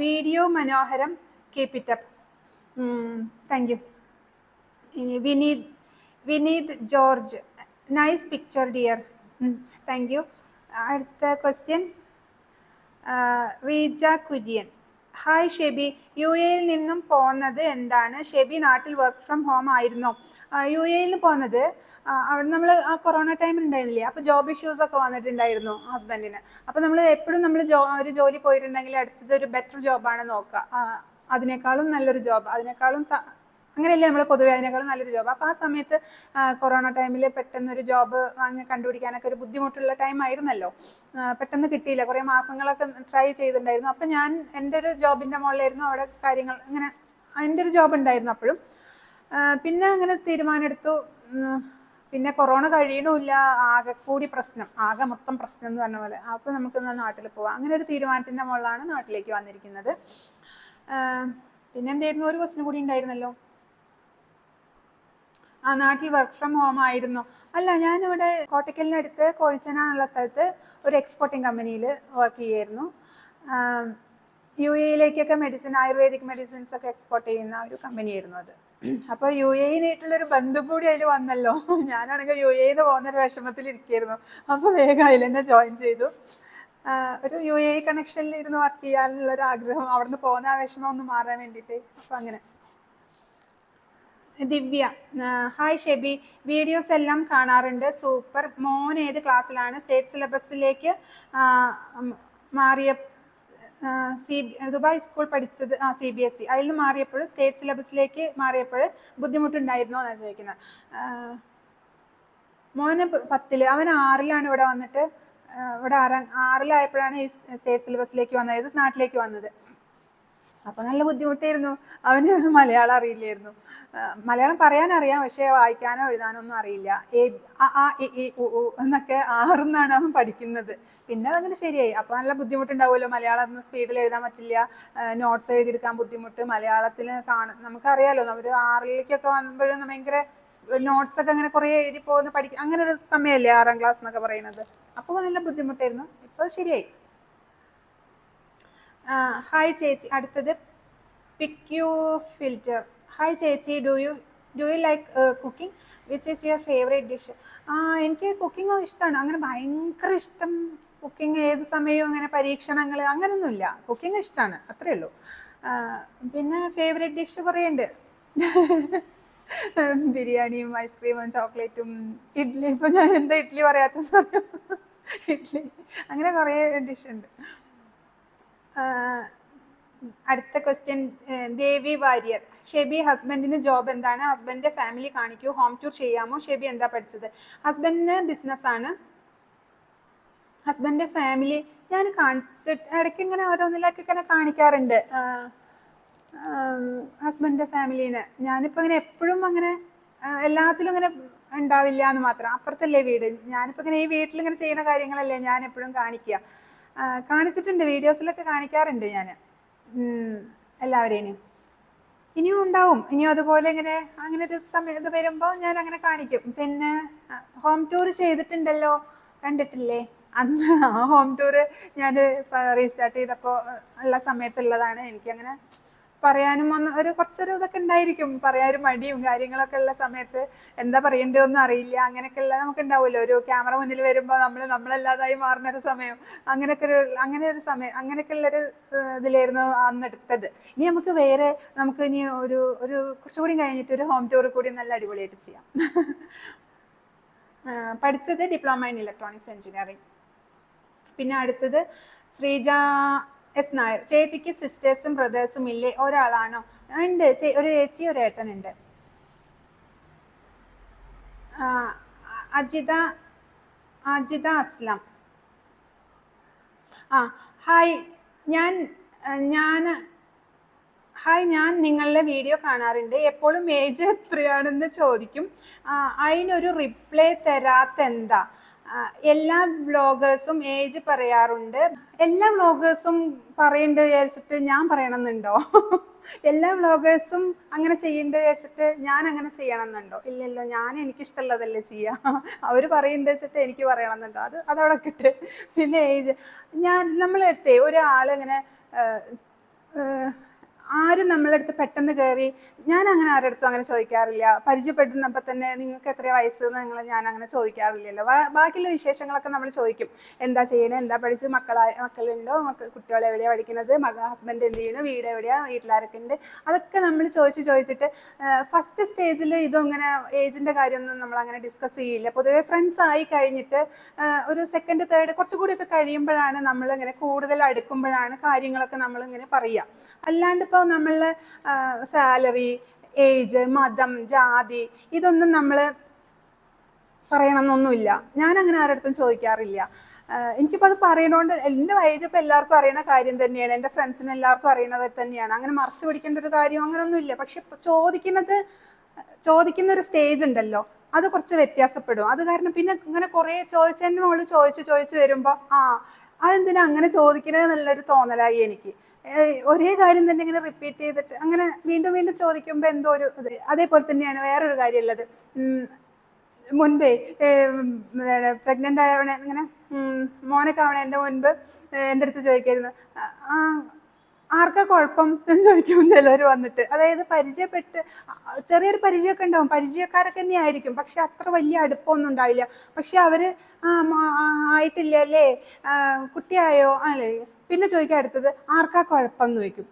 വീഡിയോ മനോഹരം, keep it up. Thank you. ഇനി Vineeth George, nice picture dear. Thank you. അടുത്ത question Reeja Kurian. Hi Shebi, U എയിൽ നിന്നും പോന്നത് എന്താണ്? ഷെബി നാട്ടിൽ വർക്ക് ഫ്രം ഹോം ആയിരുന്നോ? യു എയിൽ പോകുന്നത് അവിടെ നമ്മൾ ആ കൊറോണ ടൈമിൽ ഉണ്ടായിരുന്നില്ലേ, അപ്പോൾ ജോബ് ഇഷ്യൂസ് ഒക്കെ വന്നിട്ടുണ്ടായിരുന്നു ഹസ്ബൻഡിന്. അപ്പോൾ നമ്മൾ എപ്പോഴും നമ്മൾ ഒരു ജോലി പോയിട്ടുണ്ടെങ്കിൽ അടുത്തത് ഒരു ബെറ്റർ ജോബാണ് നോക്കുക, അതിനേക്കാളും നല്ലൊരു ജോബ്, അതിനേക്കാളും അങ്ങനെയല്ലേ നമ്മൾ പൊതുവെ, അതിനേക്കാളും നല്ലൊരു ജോബ്. അപ്പോൾ ആ സമയത്ത് കൊറോണ ടൈമിൽ പെട്ടെന്നൊരു ജോബ് കണ്ടുപിടിക്കാനൊക്കെ ഒരു ബുദ്ധിമുട്ടുള്ള ടൈം ആയിരുന്നല്ലോ. പെട്ടെന്ന് കിട്ടിയില്ല, കുറേ മാസങ്ങളൊക്കെ ട്രൈ ചെയ്തിട്ടുണ്ടായിരുന്നു. അപ്പം ഞാൻ എൻ്റെ ഒരു ജോബിൻ്റെ മുകളിലായിരുന്നു അവിടെ കാര്യങ്ങൾ, അങ്ങനെ എൻ്റെ ഒരു ജോബ് ഉണ്ടായിരുന്നു അപ്പോഴും. പിന്നെ അങ്ങനെ തീരുമാനമെടുത്തു. പിന്നെ കൊറോണ കഴിയണമില്ല, ആകെ കൂടി പ്രശ്നം, ആകെ മൊത്തം പ്രശ്നം എന്ന് പറഞ്ഞ പോലെ. അപ്പോൾ നമുക്ക് നാട്ടിൽ പോവാം, അങ്ങനെ ഒരു തീരുമാനത്തിൻ്റെ മുകളിലാണ് നാട്ടിലേക്ക് വന്നിരിക്കുന്നത്. പിന്നെ എന്തായിരുന്നു, ഒരു ക്വസ്റ്റ്യൻ കൂടി ഉണ്ടായിരുന്നല്ലോ. നാട്ടിൽ വർക്ക് ഫ്രം ഹോം ആയിരുന്നു. അല്ല, ഞാനിവിടെ കോട്ടയ്ക്കലിനടുത്ത് കോഴിച്ചന എന്നുള്ള സ്ഥലത്ത് ഒരു എക്സ്പോർട്ടിങ് കമ്പനിയിൽ വർക്ക് ചെയ്യായിരുന്നു. യു എയിലേക്കൊക്കെ ആയുർവേദിക് മെഡിസിൻസ് ഒക്കെ എക്സ്പോർട്ട് ചെയ്യുന്ന ഒരു കമ്പനിയായിരുന്നു അത്. അപ്പോൾ യു എയിനായിട്ടുള്ളൊരു ബന്ധം കൂടി അതിൽ വന്നല്ലോ. ഞാനാണെങ്കിൽ യു എയിൽ പോകുന്നൊരു വിഷമത്തിലിരിക്കുകയായിരുന്നു, അപ്പോൾ വേഗം അതിൽ തന്നെ ജോയിൻ ചെയ്തു. ഒരു യു എ കണക്ഷനിൽ ഇരുന്ന് വർക്ക് ചെയ്യാനുള്ളൊരു ആഗ്രഹം, അവിടുന്ന് പോകുന്ന ആ വിഷമം ഒന്ന് മാറാൻ വേണ്ടിയിട്ട്. അപ്പോൾ അങ്ങനെ. ദിവ്യ, ഹായ് ഷെബി, വീഡിയോസ് എല്ലാം കാണാറുണ്ട്, സൂപ്പർ. മോൻ ഏത് ക്ലാസ്സിലാണ്? സ്റ്റേറ്റ് സിലബസിലേക്ക് മാറിയ ദുബായ് സ്കൂൾ പഠിച്ചത് CBSE, അതിൽ നിന്ന് മാറിയപ്പോൾ സ്റ്റേറ്റ് സിലബസിലേക്ക് മാറിയപ്പോൾ ബുദ്ധിമുട്ടുണ്ടായിരുന്നോ എന്നാണ് ചോദിക്കുന്നത്. മോന് 10, അവൻ 6ലാണ് ഇവിടെ വന്നിട്ട്, ഇവിടെ 6ലായപ്പോഴാണ് ഈ സ്റ്റേറ്റ് സിലബസിലേക്ക് വന്നത്, നാട്ടിലേക്ക് വന്നത്. അപ്പോൾ നല്ല ബുദ്ധിമുട്ടായിരുന്നു. അവന് മലയാളം അറിയില്ലായിരുന്നു. മലയാളം പറയാനറിയാം, പക്ഷേ വായിക്കാനോ എഴുതാനോ ഒന്നും അറിയില്ല. എന്നൊക്കെ 6ന്നാണ് അവൻ പഠിക്കുന്നത്. പിന്നെ അതങ്ങനെ ശരിയായി. അപ്പോൾ നല്ല ബുദ്ധിമുട്ടുണ്ടാവുമല്ലോ, മലയാളം ഒന്നും സ്പീഡിൽ എഴുതാൻ പറ്റില്ല, നോട്ട്സ് എഴുതിയെടുക്കാൻ ബുദ്ധിമുട്ട്. മലയാളത്തിൽ നമുക്കറിയാലോ, അവർ 6ലേക്കൊക്കെ വന്നപ്പോഴും ഭയങ്കര നോട്ട്സൊക്കെ അങ്ങനെ കുറേ എഴുതി പോകുന്ന അങ്ങനെ ഒരു സമയമല്ലേ 6ാം ക്ലാസ് എന്നൊക്കെ പറയുന്നത്. അപ്പോൾ നല്ല ബുദ്ധിമുട്ടായിരുന്നു. ഇപ്പോൾ ശരിയായി. ഹായ് ചേച്ചി. അടുത്തത് പിക്യൂ ഫിൽറ്റർ. ഹായ് ചേച്ചി, do you like cooking? Which is your favourite dish? എനിക്ക് കുക്കിംഗ് ഇഷ്ടമാണ്, അങ്ങനെ ഭയങ്കര ഇഷ്ടം കുക്കിംഗ് ഏത് സമയവും അങ്ങനെ പരീക്ഷണങ്ങൾ അങ്ങനെയൊന്നുമില്ല, കുക്കിംഗ് ഇഷ്ടമാണ്, അത്രയേ ഉള്ളൂ. പിന്നെ ഫേവറേറ്റ് ഡിഷ് കുറേ ഉണ്ട്. ബിരിയാണിയും ഐസ്ക്രീമും ചോക്ലേറ്റും ഇഡ്ഡലി. ഇപ്പോൾ ഞാൻ എന്താ ഇഡ്ഡലി പറയാത്തത്? ഇഡ്ഡലി, അങ്ങനെ കുറേ ഡിഷുണ്ട്. അടുത്ത ക്വസ്റ്റ്യൻ ദേവി വാര്യർ. ഷെബി, ഹസ്ബൻഡിന് ജോബ് എന്താണ്? ഹസ്ബൻഡിൻ്റെ ഫാമിലി കാണിക്കൂ, ഹോം ടൂർ ചെയ്യാമോ? ഷെബി എന്താ പഠിച്ചത്? ഹസ്ബൻഡിന് ബിസിനസ്സാണ്. ഹസ്ബൻഡിൻ്റെ ഫാമിലി ഞാൻ കാണിച്ചിട്ട് ഇടയ്ക്ക് ഇങ്ങനെ ഓരോന്നിലൊക്കെ ഇങ്ങനെ കാണിക്കാറുണ്ട് ഹസ്ബൻഡിൻ്റെ ഫാമിലീനെ. ഞാനിപ്പോൾ ഇങ്ങനെ എപ്പോഴും അങ്ങനെ എല്ലാത്തിലും ഇങ്ങനെ ഉണ്ടാവില്ല എന്ന് മാത്രം. അപ്പുറത്തല്ലേ വീട്, ഞാനിപ്പോൾ ഇങ്ങനെ ഈ വീട്ടിലിങ്ങനെ ചെയ്യുന്ന കാര്യങ്ങളല്ലേ ഞാൻ എപ്പോഴും കാണിക്കുക. കാണിച്ചിട്ടുണ്ട്, വീഡിയോസിലൊക്കെ കാണിക്കാറുണ്ട് ഞാൻ എല്ലാവരെയും. ഇനിയും ഉണ്ടാവും, ഇനിയും അതുപോലെ ഇങ്ങനെ അങ്ങനെ ഒരു സമയത്ത് വരുമ്പോൾ ഞാൻ അങ്ങനെ കാണിക്കും. പിന്നെ ഹോം ടൂർ ചെയ്തിട്ടുണ്ടല്ലോ, കണ്ടിട്ടില്ലേ? അന്ന് ആ ഹോം ടൂർ ഞാൻ റീസ്റ്റാർട്ട് ചെയ്തപ്പോൾ ഉള്ള സമയത്തുള്ളതാണ്. എനിക്കങ്ങനെ പറയാനും ഒരു കുറച്ചൊരു ഇതൊക്കെ ഉണ്ടായിരിക്കും, പറയാനൊരു മടിയും കാര്യങ്ങളൊക്കെ ഉള്ള സമയത്ത് എന്താ പറയേണ്ടതൊന്നും അറിയില്ല. അങ്ങനെയൊക്കെ ഉള്ള നമുക്ക് ഉണ്ടാവുമല്ലോ, ഒരു ക്യാമറ മുന്നിൽ വരുമ്പോൾ നമ്മളല്ലാതായി മാറുന്നൊരു സമയം. അങ്ങനെ ഒരു സമയം, അങ്ങനെയൊക്കെ ഉള്ളൊരു ഇതിലായിരുന്നു അന്ന് എടുത്തത്. ഇനി നമുക്ക് ഇനി ഒരു കുറച്ചുകൂടി കഴിഞ്ഞിട്ട് ഒരു ഹോം ടൂർ കൂടി നല്ല അടിപൊളിയായിട്ട് ചെയ്യാം. പഠിച്ചത് ഡിപ്ലോമ ഇൻ ഇലക്ട്രോണിക്സ് എഞ്ചിനീയറിംഗ്. പിന്നെ അടുത്തത് ശ്രീജ എസ് നായർ. ചേച്ചിക്ക് സിസ്റ്റേഴ്സും ബ്രദേഴ്സും ഇല്ലേ? ഒരാളാണോ? ഉണ്ട്, ഒരു ചേച്ചി ഒരു ഏട്ടനുണ്ട്. അജിത അജിത അസ്ലം. ഹായ്. ഞാൻ ഞാൻ ഹായ്, ഞാൻ നിങ്ങളുടെ വീഡിയോ കാണാറുണ്ട്. എപ്പോഴും ഏജ് എത്രയാണെന്ന് ചോദിക്കും. അതിനൊരു റിപ്ലൈ തരാത്ത എന്താ? എല്ലാ വ്ളോഗേഴ്സും ഏജ് പറയാറുണ്ട്. എല്ലാ വ്ളോഗേഴ്സും പറയുന്നുണ്ട് വിചാരിച്ചിട്ട് ഞാൻ പറയണമെന്നുണ്ടോ? എല്ലാ വ്ളോഗേഴ്സും അങ്ങനെ ചെയ്യുന്നുണ്ട് വിചാരിച്ചിട്ട് ഞാൻ അങ്ങനെ ചെയ്യണമെന്നുണ്ടോ? ഇല്ലല്ലോ, ഞാൻ എനിക്കിഷ്ടമുള്ളതല്ലേ ചെയ്യാം. അവർ പറയുന്നുണ്ട് വെച്ചിട്ട് എനിക്ക് പറയണമെന്നുണ്ടോ? അതവിടെ കിട്ട്. പിന്നെ ഏജ് നമ്മളെടുത്തേ ഒരാളിങ്ങനെ ആരും നമ്മളടുത്ത് പെട്ടെന്ന് കയറി, ഞാൻ അങ്ങനെ ആരുടെ അടുത്തും അങ്ങനെ ചോദിക്കാറില്ല. പരിചയപ്പെടുന്നപ്പോൾ തന്നെ നിങ്ങൾക്ക് എത്ര വയസ്സ് എന്ന് ഞാൻ അങ്ങനെ ചോദിക്കാറില്ലല്ലോ. ബാക്കിയുള്ള വിശേഷങ്ങളൊക്കെ നമ്മൾ ചോദിക്കും. എന്താ ചെയ്യണേ, എന്താ പഠിച്ച്, മക്കളുണ്ടോ, കുട്ടികൾ എവിടെയാണ് പഠിക്കുന്നത്, ഹസ്ബൻഡ് എന്ത് ചെയ്യുന്നു, വീട് എവിടെയാണ്, വീട്ടിലാരൊക്കെ ഉണ്ട്, അതൊക്കെ നമ്മൾ ചോദിച്ചിട്ട് ഫസ്റ്റ് സ്റ്റേജിൽ ഇതൊങ്ങനെ ഏജിൻ്റെ കാര്യമൊന്നും നമ്മൾ അങ്ങനെ ഡിസ്കസ് ചെയ്യില്ല. പൊതുവെ ഫ്രണ്ട്സ് ആയി കഴിഞ്ഞിട്ട് ഒരു സെക്കൻഡ് തേർഡ് കുറച്ചുകൂടിയൊക്കെ കഴിയുമ്പോഴാണ് നമ്മളിങ്ങനെ കൂടുതൽ അടുക്കുമ്പോഴാണ് കാര്യങ്ങളൊക്കെ നമ്മളിങ്ങനെ പറയുക. അല്ലാണ്ട് ഇപ്പോൾ നമ്മൾ സാലറി, ഏജ്, മതം, ജാതി ഇതൊന്നും നമ്മൾ പറയണമെന്നൊന്നുമില്ല. ഞാൻ അങ്ങനെ ആരുടെ അടുത്തും ചോദിക്കാറില്ല. എനിക്കിപ്പോൾ അത് പറയണോണ്ട് എൻ്റെ ഏജ് ഇപ്പോൾ എല്ലാവർക്കും അറിയുന്ന കാര്യം തന്നെയാണ്, എൻ്റെ ഫ്രണ്ട്സിന് എല്ലാവർക്കും അറിയുന്നത് തന്നെയാണ്. അങ്ങനെ മറച്ചു പിടിക്കേണ്ട ഒരു കാര്യം അങ്ങനെയൊന്നുമില്ല. പക്ഷെ ചോദിക്കുന്ന ഒരു സ്റ്റേജ് ഉണ്ടല്ലോ, അത് കുറച്ച് വ്യത്യാസപ്പെടും. അത് കാരണം പിന്നെ ഇങ്ങനെ കുറേ ചോദിച്ചതിൻ്റെ മുകളിൽ ചോദിച്ച് വരുമ്പോൾ അതെന്തിനാ അങ്ങനെ ചോദിക്കണത് എന്നുള്ളൊരു തോന്നലായി എനിക്ക്. ഒരേ കാര്യം തന്നെ ഇങ്ങനെ റിപ്പീറ്റ് ചെയ്തിട്ട് അങ്ങനെ വീണ്ടും വീണ്ടും ചോദിക്കുമ്പോൾ എന്തോ ഒരു അതേപോലെ തന്നെയാണ് വേറൊരു കാര്യമുള്ളത്. മുൻപേ പ്രഗ്നൻ്റ് ആവണ ഇങ്ങനെ മോനൊക്കെ ആവണേൻ്റെ മുൻപ് എൻ്റെ അടുത്ത് ചോദിക്കായിരുന്നു, ആർക്കാ കുഴപ്പം എന്ന് ചോദിക്കും ചിലർ വന്നിട്ട്. അതായത് പരിചയപ്പെട്ട് ചെറിയൊരു പരിചയമൊക്കെ ഉണ്ടാവും, പരിചയക്കാരൊക്കെ തന്നെ ആയിരിക്കും, പക്ഷെ അത്ര വലിയ അടുപ്പമൊന്നും ഉണ്ടാവില്ല. പക്ഷെ അവർ ആയിട്ടില്ല അല്ലേ, കുട്ടിയായോ അല്ലേ, പിന്നെ ചോദിക്കാൻ അടുത്തത് ആർക്കാ കുഴപ്പം എന്ന് ചോദിക്കും.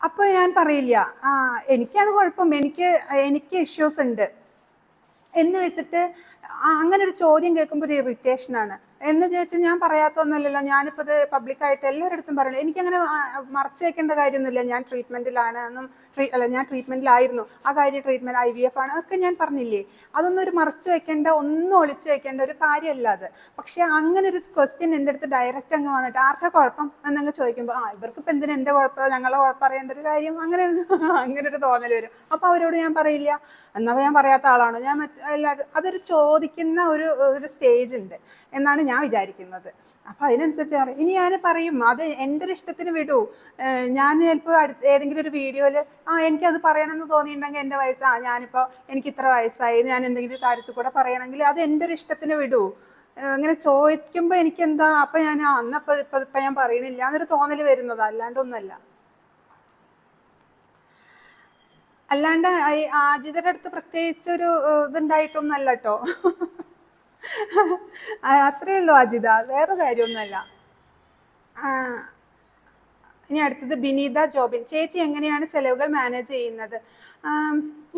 അപ്പോൾ ഞാൻ പറയില്ല എനിക്കാണ് കുഴപ്പം, എനിക്ക് ഇഷ്യൂസ് ഉണ്ട് എന്ന് വെച്ചിട്ട് അങ്ങനെ ഒരു ചോദ്യം കേൾക്കുമ്പോൾ ഒരു ഇറിറ്റേഷനാണ്. എന്ന് ചോദിച്ചാൽ ഞാൻ പറയാത്തൊന്നുമല്ലല്ലോ, ഞാനിപ്പോൾ ഇത് പബ്ലിക്കായിട്ട് എല്ലാവരുടെ അടുത്തും പറയണം. എനിക്കങ്ങനെ മറച്ചു വെക്കേണ്ട കാര്യമൊന്നുമില്ല. ഞാൻ ട്രീറ്റ്മെൻറ്റിലാണ് ഞാൻ ട്രീറ്റ്മെൻറ്റിലായിരുന്നു, ആ കാര്യം ട്രീറ്റ്മെൻറ്റ് IVF ആണ്, അതൊക്കെ ഞാൻ പറഞ്ഞില്ലേ. അതൊന്നും ഒരു മറച്ചു വെക്കേണ്ട, ഒന്നും ഒളിച്ചു വെക്കേണ്ട ഒരു കാര്യമല്ല അത്. പക്ഷേ അങ്ങനെ ഒരു ക്വസ്റ്റ്യൻ എൻ്റെ അടുത്ത് ഡയറക്റ്റ് അങ്ങ് വന്നിട്ട് ആർക്കാ കുഴപ്പം എന്നങ്ങ് ചോദിക്കുമ്പോൾ ഇവർക്ക് ഇപ്പം എന്തിനാ എൻ്റെ കുഴപ്പം, ഞങ്ങളെ കുഴപ്പം അറിയേണ്ട ഒരു കാര്യം, അങ്ങനെ ഒരു തോന്നൽ വരും. അപ്പോൾ അവരോട് ഞാൻ പറയില്ല, എന്നാൽ ഞാൻ പറയാത്ത ആളാണോ ഞാൻ? അതൊരു ചോദിക്കുന്ന ഒരു സ്റ്റേജ് ഉണ്ട് എന്നാണ് ഞാൻ വിചാരിക്കുന്നത്. അപ്പം അതിനനുസരിച്ച് പറയും. ഇനി ഞാൻ പറയും, അത് എൻ്റെ ഒരു ഇഷ്ടത്തിന് വിടൂ. ഞാൻ ചിലപ്പോൾ ഏതെങ്കിലും ഒരു വീഡിയോയിൽ എനിക്കത് പറയണമെന്ന് തോന്നിയിട്ടുണ്ടെങ്കിൽ എൻ്റെ വയസ്സ് ഞാനിപ്പോൾ എനിക്ക് ഇത്ര വയസ്സായി, ഞാൻ എന്തെങ്കിലും കാര്യത്തിൽ കൂടെ പറയണമെങ്കിൽ അത് എൻ്റെ ഒരു ഇഷ്ടത്തിന് വിടൂ. അങ്ങനെ ചോദിക്കുമ്പോൾ എനിക്കെന്താ അപ്പം ഞാൻ ഇപ്പം ഞാൻ പറയണില്ല എന്നൊരു തോന്നൽ വരുന്നത്, അല്ലാണ്ടൊന്നുമല്ല. അല്ലാണ്ട് ആജിതയുടെ അടുത്ത് പ്രത്യേകിച്ചൊരു ഇതുണ്ടായിട്ടൊന്നുമല്ല കേട്ടോ. അത്രേ ഉള്ളൂ അജിത, വേറെ കാര്യമൊന്നുമല്ല. ഇനി അടുത്തത് ബിനീത ജോബിൻ. ചേച്ചി എങ്ങനെയാണ് ചെലവുകൾ മാനേജ് ചെയ്യുന്നത്?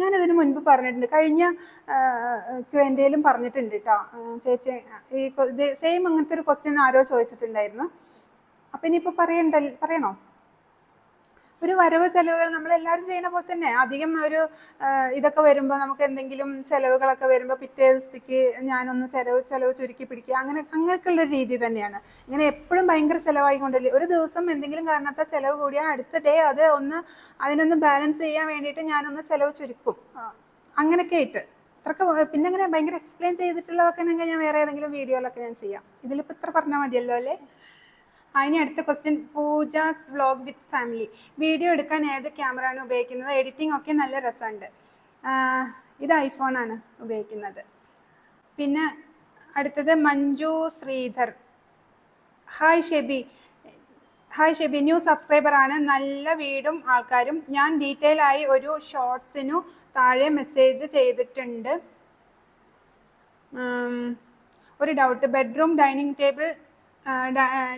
ഞാനതിന് മുൻപ് പറഞ്ഞിട്ടുണ്ട്, കഴിഞ്ഞ Q&Aയിലും പറഞ്ഞിട്ടുണ്ട് കേട്ടോ. ചേച്ചി ഇത് സെയിം അങ്ങനത്തെ ഒരു ക്വസ്റ്റ്യൻ ആരോ ചോദിച്ചിട്ടുണ്ടായിരുന്നു. അപ്പം ഇനിയിപ്പോൾ പറയണോ? ഒരു വരവ് ചെലവുകൾ നമ്മളെല്ലാവരും ചെയ്യണ പോലെ തന്നെ അധികം ഒരു ഇതൊക്കെ വരുമ്പോൾ നമുക്ക് എന്തെങ്കിലും ചിലവുകളൊക്കെ വരുമ്പോൾ പിറ്റേ ദിവസത്തേക്ക് ഞാനൊന്ന് ചിലവ് ചുരുക്കി പിടിക്കുക, അങ്ങനെയൊക്കെയുള്ളൊരു രീതി തന്നെയാണ്. ഇങ്ങനെ എപ്പോഴും ഭയങ്കര ചിലവായിക്കൊണ്ടല്ലേ. ഒരു ദിവസം എന്തെങ്കിലും കാരണത്താൽ ചിലവ് കൂടിയാൽ അടുത്ത ഡേ അതിനൊന്ന് ബാലൻസ് ചെയ്യാൻ വേണ്ടിയിട്ട് ഞാനൊന്ന് ചിലവ് ചുരുക്കും. അങ്ങനെയൊക്കെ ആയിട്ട് ഇത്രയൊക്കെ. പിന്നെ അങ്ങനെ ഭയങ്കര എക്സ്പ്ലെയിൻ ചെയ്തിട്ടുള്ളതൊക്കെ ആണെങ്കിൽ ഞാൻ വേറെ ഏതെങ്കിലും വീഡിയോയിലൊക്കെ ഞാൻ ചെയ്യാം. ഇതിലിപ്പോൾ ഇത്ര പറഞ്ഞാൽ മതിയല്ലോ അല്ലേ? ഇനി അടുത്ത question, pujas vlog with family. Video എടുക്കാൻ ഏത് ക്യാമറ ആണ് ഉപയോഗിക്കുന്നത്? എഡിറ്റിംഗ് ഒക്കെ നല്ല രസമുണ്ട്. ഇത് ഐഫോണാണ് ഉപയോഗിക്കുന്നത്. പിന്നെ അടുത്തത് മഞ്ജു ശ്രീധർ. ഹായ് ഷെബി, ന്യൂ സബ്സ്ക്രൈബറാണ്. നല്ല വീടും ആൾക്കാരും. ഞാൻ ഡീറ്റെയിൽ ആയി ഒരു ഷോർട്സിനു താഴെ മെസ്സേജ് ചെയ്തിട്ടുണ്ട്. ഒരു doubt, bedroom, dining table,